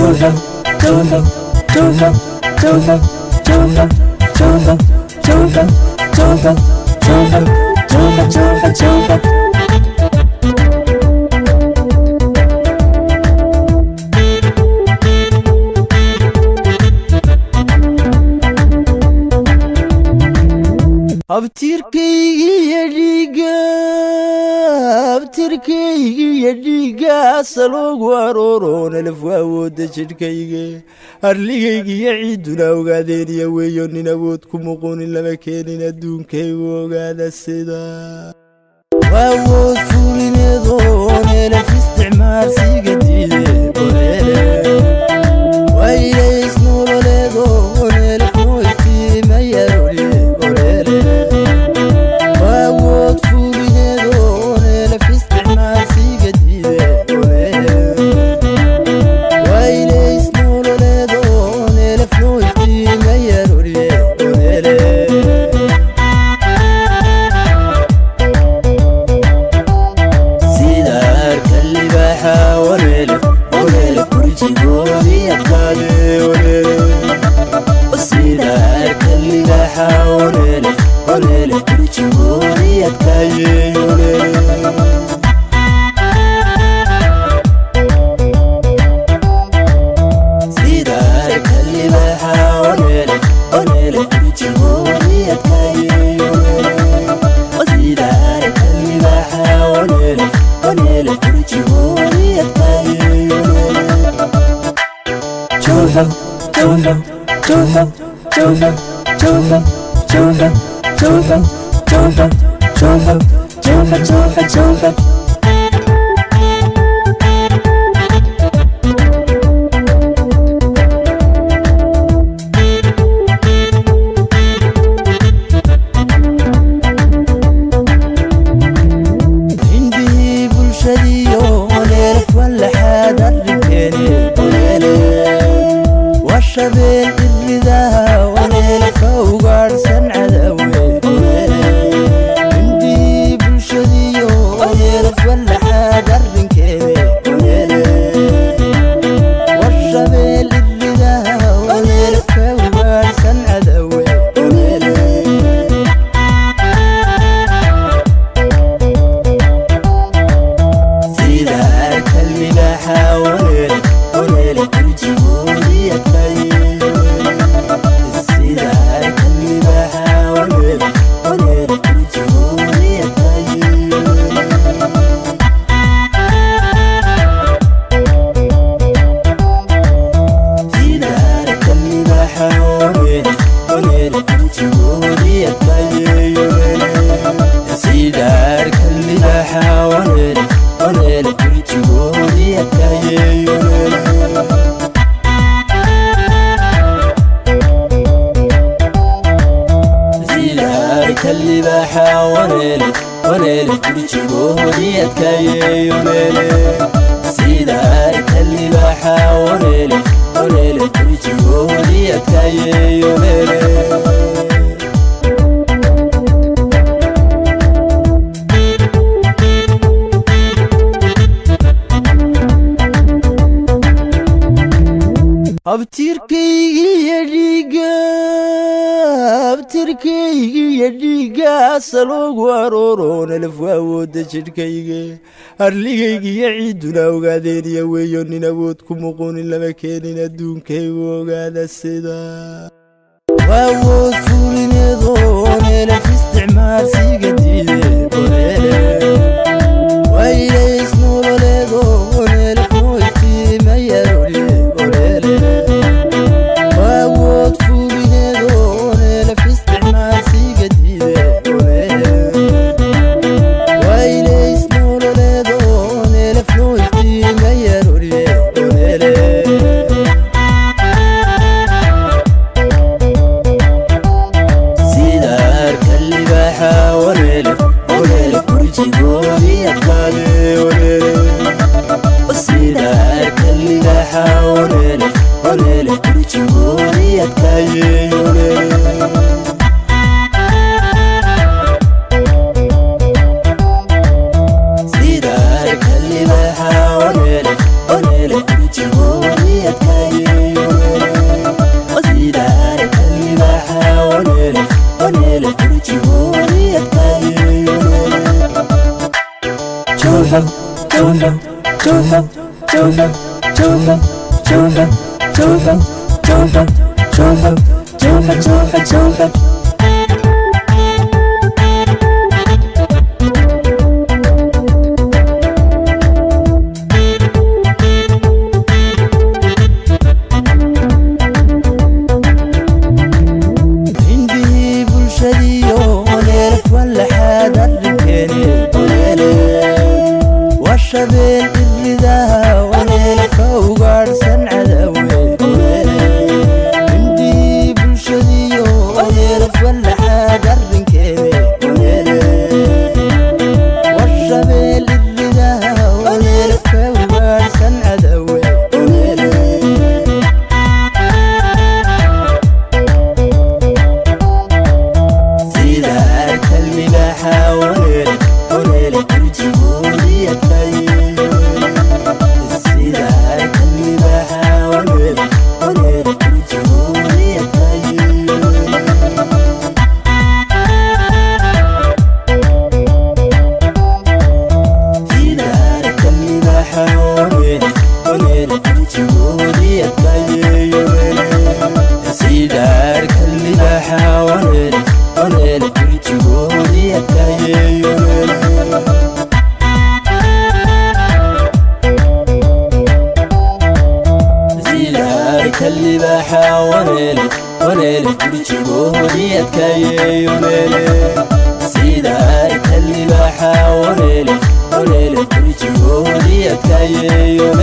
Joseph, Joseph, Joseph, Joseph, Joseph, Joseph, Joseph, Joseph, Joseph, Joseph, Joseph, Joseph. abtirkaygiyo dhiigaasa loogu arooroon elef waawooda jidhkayga arligaygiyo ciiduna ogaadeeniya weeyo nin awood ku muquunin lama keenin adduunkaygu ogaada sida waawood fuulineedoon elef isticmaalsiiga diide boreele waylays nololeedoon elef noo iftiimayaroli Joseph, Joseph, Joseph, Joseph, Joseph, Joseph, Joseph, Joseph, Joseph, Joseph, Joseph, Joseph. شبيل الرداها وليلك وقارسن عدوي عندي بالشديو وليلك ولا حاد الرنكيبي والشبيل الرداها وليلك وقارسن عدوي سيدارك الملاحة وليلك برجيبولي التاي اللي بحاول وليلك برجيبولي التاي سيدارك اللي بحاول وليلك برجيبولي التاي abtirkaygiyo dhiigaasa loogu arooroon elef waawooda jidhkayga arligaygiyo ciiduna ogaadeeniya weeyo nin awood ku muquunin lama keenin adduunkaygu ogaada sida waawood fuulineedoon elef isticmaalsiiga diide boreele waylays nololeedoon elef noo iftiimayaroli وليلك برجيبولي التاي سيدارك اللي بحاول وليلك برجيبولي التاي جوحة جوحة جوحة جوحة جوحة جوحة جوحة جوحة جوحة جوحة جوحة جوحة عندي بلشديو ونلف ولا حدا الرجالي والشبيل الرداها ونلف وقارسن عدوي عندي بلشديو ونلف ولا حدا الرجالي والشبيل الرداها ونلف وقارسن عدوي سيدارك اللي بحاول ونلف برجولي التايون سيدارك اللي بحاول ونلف برجولي التايون سيدارك اللي بحاول ونلف برجولي التايون